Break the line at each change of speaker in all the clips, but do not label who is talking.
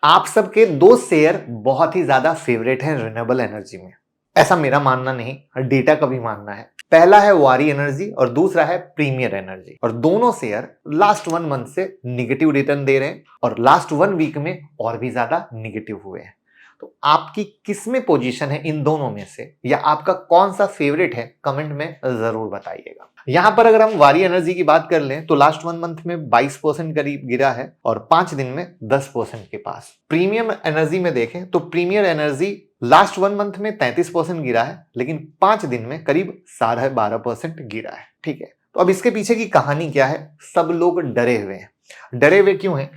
आप सबके दो शेयर बहुत ही ज्यादा फेवरेट हैं रिन्यूएबल एनर्जी में। ऐसा मेरा मानना नहीं, डेटा का भी मानना है। पहला है वारी एनर्जी और दूसरा है प्रीमियर एनर्जी, और दोनों शेयर लास्ट 1 मंथ से निगेटिव रिटर्न दे रहे हैं और लास्ट 1 वीक में और भी ज्यादा निगेटिव हुए हैं। तो आपकी किस में पोजीशन है इन दोनों में से, या आपका कौन सा फेवरेट है, कमेंट में जरूर बताइएगा। यहां पर अगर हम वारी एनर्जी की बात कर लें तो लास्ट 1 मंथ में 22% करीब गिरा है और 5 दिन में 10% के पास। प्रीमियम एनर्जी में देखें तो प्रीमियर एनर्जी लास्ट 1 मंथ में 33% गिरा है, लेकिन 5 दिन में करीब 12.5% गिरा है। ठीक है, तो अब इसके पीछे की कहानी क्या है? सब लोग डरे हुए हैं। डरे हुए क्यों हैं?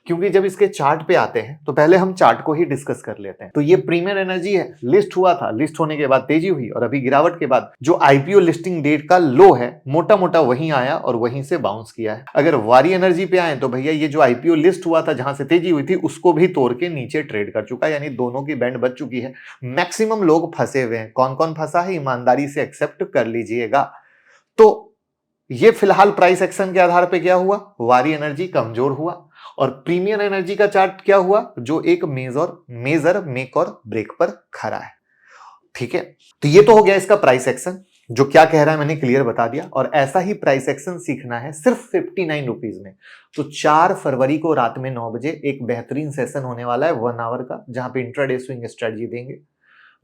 क्योंकि जब इसके चार्ट पे आते हैं तो पहले हम चार्ट को ही डिस्कस कर लेते हैं। तो ये प्रीमियर एनर्जी है, लिस्ट हुआ था, लिस्ट होने के बाद तेजी हुई और अभी गिरावट के बाद जो आईपीओ लिस्टिंग डेट का लो है मोटा मोटा वहीं आया और वहीं से बाउंस किया है। अगर वारी एनर्जी पे आए तो भैया ये जो आईपीओ लिस्ट हुआ था जहां से तेजी हुई थी उसको भी तोड़ के नीचे ट्रेड कर चुका है, यानी दोनों की बैंड बच चुकी है। मैक्सिमम लोग फंसे हुए हैं। कौन कौन फंसा है ईमानदारी से एक्सेप्ट कर लीजिएगा। तो ये फिलहाल प्राइस एक्शन के आधार पे क्या हुआ? वारी एनर्जी कमजोर हुआ और प्रीमियर एनर्जी का चार्ट क्या हुआ? जो एक मेजर मेक और ब्रेक पर खड़ा है। ठीक है, तो ये तो हो गया इसका प्राइस एक्शन। जो क्या कह रहा है मैंने क्लियर बता दिया, और ऐसा ही प्राइस एक्शन सीखना है सिर्फ 59 रुपीज में। तो 4 फरवरी को रात में 9 बजे एक बेहतरीन सेशन होने वाला है 1 आवर का, जहां पे इंट्राडे स्विंग स्ट्रेटजी देंगे।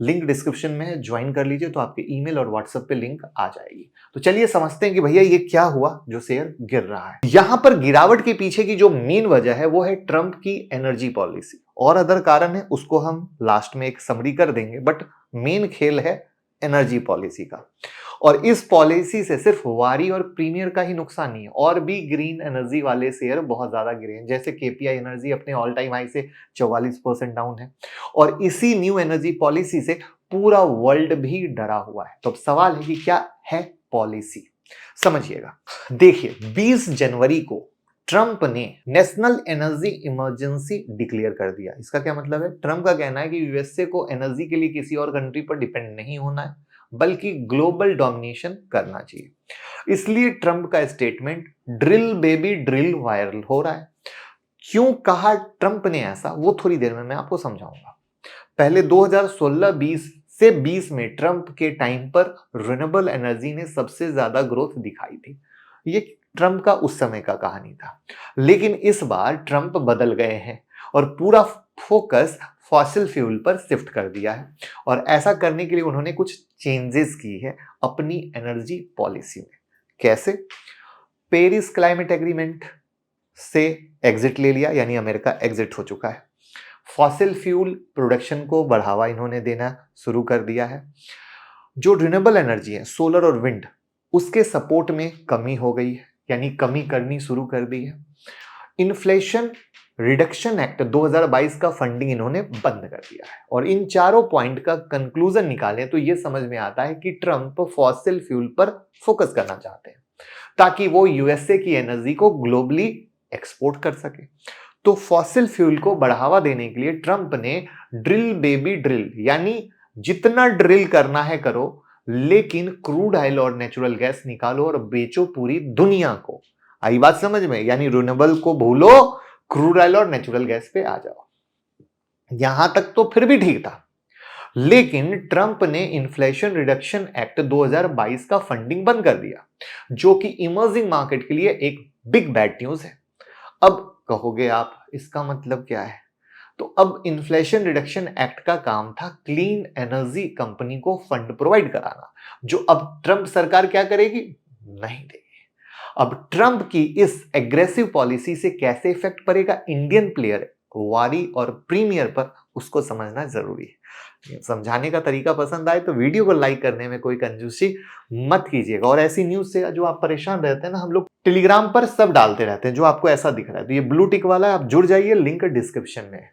लिंक डिस्क्रिप्शन में है, ज्वाइन कर लीजिए तो आपके ईमेल और व्हाट्सएप पे लिंक आ जाएगी। तो चलिए समझते हैं कि भैया ये क्या हुआ जो शेयर गिर रहा है। यहां पर गिरावट के पीछे की जो मेन वजह है वो है ट्रंप की एनर्जी पॉलिसी, और अदर कारण है उसको हम लास्ट में एक समरी कर देंगे, बट मेन खेल है एनर्जी पॉलिसी का। और इस पॉलिसी से सिर्फ वारी और प्रीमियर का ही नुकसान नहीं है, और भी ग्रीन एनर्जी वाले शेयर बहुत ज्यादा गिरे हैं। जैसे केपीआई एनर्जी अपने ऑल टाइम हाई से 44% डाउन है, और इसी न्यू एनर्जी पॉलिसी से पूरा वर्ल्ड भी डरा हुआ है। तो अब सवाल है कि क्या है पॉलिसी, समझिएगा। देखिए 20 जनवरी को ट्रंप ने नेशनल एनर्जी इमरजेंसी डिक्लेयर कर दिया। इसका क्या मतलब है? ट्रंप का कहना है कि यूएसए को एनर्जी के लिए किसी और कंट्री पर डिपेंड नहीं होना है, बल्कि ग्लोबल डोमिनेशन करना चाहिए। इसलिए ट्रंप का statement drill baby drill viral हो रहा है। क्यों कहा ट्रंप ने ऐसा, वो थोड़ी देर में मैं आपको समझाऊंगा। पहले 2016-20 से 20 में ट्रंप के टाइम पर रिन्यूएबल एनर्जी ने सबसे ज्यादा ग्रोथ दिखाई थी। ये ट्रंप का उस समय का कहानी था। लेकिन इस बार ट्रंप बदल गए हैं और पूरा फोकस फॉसिल फ्यूल पर शिफ्ट कर दिया है, और ऐसा करने के लिए उन्होंने कुछ चेंजेस की है अपनी एनर्जी पॉलिसी में। कैसे? पेरिस क्लाइमेट एग्रीमेंट से एग्जिट ले लिया, यानी अमेरिका एग्जिट हो चुका है। फॉसिल फ्यूल प्रोडक्शन को बढ़ावा इन्होंने देना शुरू कर दिया है। जो रिन्यूएबल एनर्जी है, सोलर और विंड, उसके सपोर्ट में कमी हो गई है, यानी कमी करनी शुरू कर दी है। इन्फ्लेशन रिडक्शन एक्ट 2022 का फंडिंग इन्होंने बंद कर दिया है। और इन चारों पॉइंट का कंक्लूजन निकालें तो यह समझ में आता है कि ट्रंप फॉसिल फ्यूल पर फोकस करना चाहते हैं ताकि वो यूएसए की एनर्जी को ग्लोबली एक्सपोर्ट कर सके। तो फॉसिल फ्यूल को बढ़ावा देने के लिए ट्रंप ने ड्रिल बेबी ड्रिल, यानी जितना ड्रिल करना है करो, लेकिन क्रूड ऑयल और नेचुरल गैस निकालो और बेचो पूरी दुनिया को। आई बात समझ में? यानी रिन्यूएबल को भूलो, क्रूड ऑयल और नेचुरल गैस पे आ जाओ। यहां तक तो फिर भी ठीक था, लेकिन ट्रंप ने इन्फ्लेशन रिडक्शन एक्ट 2022 का फंडिंग बंद कर दिया, जो कि इमर्जिंग मार्केट के लिए एक बिग बैड न्यूज है। अब कहोगे आप इसका मतलब क्या है? तो अब इन्फ्लेशन रिडक्शन एक्ट का काम था क्लीन एनर्जी कंपनी को फंड प्रोवाइड कराना, जो अब ट्रंप सरकार क्या करेगी? नहीं देगी। अब ट्रंप की इस एग्रेसिव पॉलिसी से कैसे इफेक्ट पड़ेगा इंडियन प्लेयर वारी और प्रीमियर पर, उसको समझना जरूरी है। समझाने का तरीका पसंद आए तो वीडियो को लाइक करने में कोई कंजूसी मत कीजिएगा। और ऐसी न्यूज से जो आप परेशान रहते हैं ना, हम लोग टेलीग्राम पर सब डालते रहते हैं। जो आपको ऐसा दिख रहा है तो ये ब्लू टिक वाला है, आप जुड़ जाइए, लिंक डिस्क्रिप्शन में है।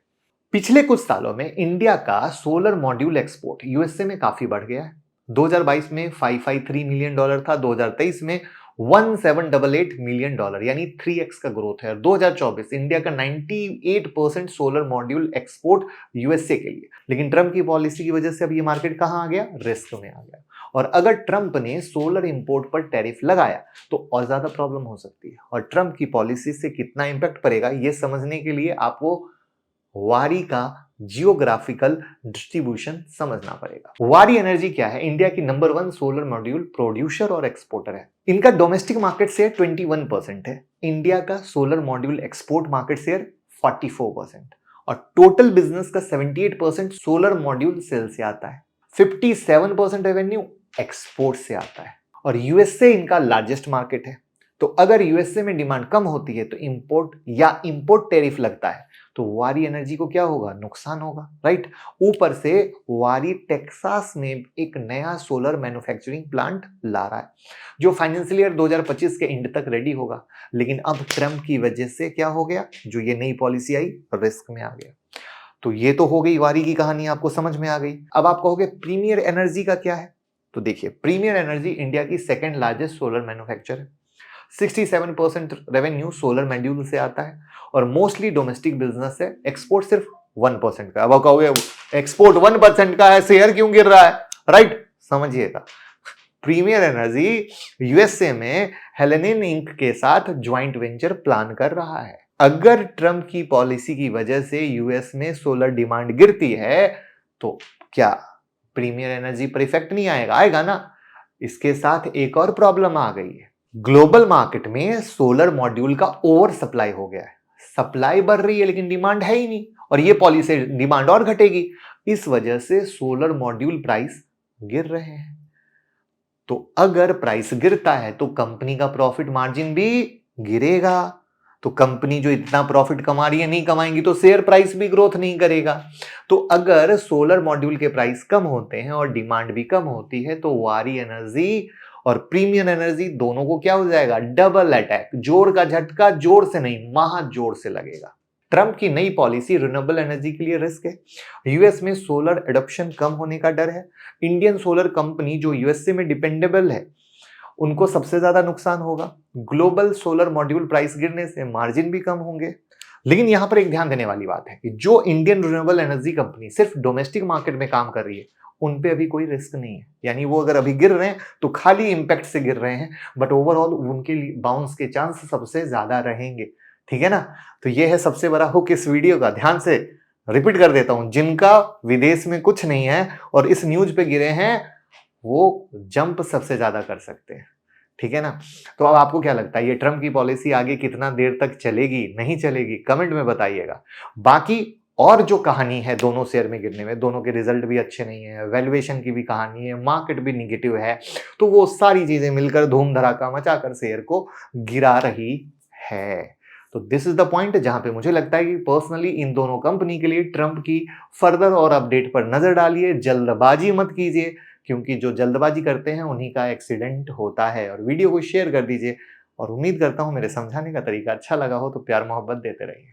पिछले कुछ सालों में इंडिया का सोलर मॉड्यूल एक्सपोर्ट यूएसए में काफी बढ़ गया है। 2022 में $553 मिलियन था, 2023 में $1788 मिलियन, यानी 3x का ग्रोथ है। 2024 इंडिया का 98% सोलर मॉड्यूल एक्सपोर्ट यूएसए के लिए। लेकिन ट्रंप की पॉलिसी की वजह से अब ये मार्केट कहां आ गया? रिस्क में आ गया। और अगर ट्रंप ने सोलर इंपोर्ट पर टैरिफ लगाया तो और ज्यादा प्रॉब्लम हो सकती है। और ट्रंप की पॉलिसी से कितना इंपैक्ट पड़ेगा ये समझने के लिए आपको वारी का जियोग्राफिकल डिस्ट्रीब्यूशन समझना पड़ेगा। वारी एनर्जी क्या है? इंडिया की नंबर 1 सोलर मॉड्यूल प्रोड्यूसर और एक्सपोर्टर है। इनका डोमेस्टिक मार्केट शेयर 21% है। इंडिया का solar module export market share 44% और टोटल बिजनेस का 78% सोलर मॉड्यूल सेल से आता है। 57% रेवेन्यू एक्सपोर्ट से आता है और यूएसए इनका लार्जेस्ट मार्केट है। तो अगर यूएसए में डिमांड कम होती है तो इंपोर्ट टैरिफ लगता है, तो वारी एनर्जी को क्या होगा? नुकसान होगा, राइट। ऊपर से वारी टेक्सास में एक नया सोलर मैन्युफैक्चरिंग प्लांट ला रहा है जो फाइनेंशियल ईयर 2025 के एंड तक रेडी होगा। लेकिन अब ट्रम्प की वजह से क्या हो गया? जो ये नई पॉलिसी आई, रिस्क में आ गया। तो ये तो हो गई वारी की कहानी, आपको समझ में आ गई। अब आप कहोगे प्रीमियर एनर्जी का क्या है? तो देखिए, प्रीमियर एनर्जी इंडिया की सेकंड लार्जेस्ट सोलर मैन्युफैक्चरर है। 67% रेवेन्यू सोलर मॉड्यूल से आता है और मोस्टली डोमेस्टिक बिजनेस है। एक्सपोर्ट सिर्फ 1% का। अब कहोगे एक्सपोर्ट 1% का है, शेयर क्यों गिर रहा है? राइट, समझिएगा। प्रीमियर एनर्जी यूएसए में हेलेनिन इंक के साथ ज्वाइंट वेंचर प्लान कर रहा है। अगर ट्रम्प की पॉलिसी की वजह से यूएस में सोलर डिमांड गिरती है तो क्या प्रीमियर एनर्जी पर इफेक्ट नहीं आएगा? आएगा ना। इसके साथ एक और प्रॉब्लम आ गई है। ग्लोबल मार्केट में सोलर मॉड्यूल का ओवर सप्लाई हो गया है। सप्लाई बढ़ रही है लेकिन डिमांड है ही नहीं और ये पॉलिसी डिमांड और घटेगी। इस वजह से सोलर मॉड्यूल प्राइस गिर रहे हैं। तो अगर प्राइस गिरता है तो कंपनी का प्रॉफिट मार्जिन भी गिरेगा। तो कंपनी जो इतना प्रॉफिट कमा रही है, नहीं कमाएंगी तो शेयर प्राइस भी ग्रोथ नहीं करेगा। तो अगर सोलर मॉड्यूल के प्राइस कम होते हैं और डिमांड भी कम होती है तो वारी एनर्जी और प्रीमियर एनर्जी दोनों को क्या हो जाएगा? Double attack. जोर का झटका जोर से नहीं, महाजोर से लगेगा। ट्रम्प की नई पॉलिसी रिन्यूएबल एनर्जी के लिए रिस्क है। यूएस में सोलर एडॉप्शन कम होने का डर है। इंडियन सोलर कंपनी जो यूएसए में डिपेंडेबल है उनको सबसे ज्यादा नुकसान होगा। ग्लोबल सोलर मॉड्यूल प्राइस गिरने से मार्जिन भी कम होंगे। लेकिन यहां पर एक ध्यान देने वाली बात है कि जो इंडियन रिन्यूएबल एनर्जी कंपनी सिर्फ डोमेस्टिक मार्केट में काम कर रही है उन पे अभी कोई रिस्क नहीं है। यानी वो अगर अभी गिर रहे हैं तो खाली इंपैक्ट से गिर रहे हैं, बट ओवरऑल उनके लिए बाउंस के चांस सबसे ज्यादा रहेंगे। ठीक है ना। तो ये है सबसे बड़ा हुक इस वीडियो का। ध्यान से रिपीट कर देता हूं, जिनका विदेश में कुछ नहीं है और इस न्यूज पे गिरे हैं वो जंप सबसे ज्यादा कर सकते हैं। ठीक है ना। तो अब आपको क्या लगता है ये ट्रम्प की पॉलिसी आगे कितना देर तक चलेगी, नहीं चलेगी? कमेंट में बताइएगा। बाकी और जो कहानी है दोनों शेयर में गिरने में, दोनों के रिजल्ट भी अच्छे नहीं है, वैल्यूएशन की भी कहानी है, मार्केट भी निगेटिव है, तो वो सारी चीजें मिलकर धूम धड़ाका मचाकर शेयर को गिरा रही है। तो दिस इज द पॉइंट जहां पे मुझे लगता है कि पर्सनली इन दोनों कंपनी के लिए ट्रम्प की फर्दर और अपडेट पर नजर डालिए। जल्दबाजी मत कीजिए, क्योंकि जो जल्दबाजी करते हैं उन्हीं का एक्सीडेंट होता है। और वीडियो को शेयर कर दीजिए और उम्मीद करता हूं मेरे समझाने का तरीका अच्छा लगा हो तो प्यार मोहब्बत देते रहिए।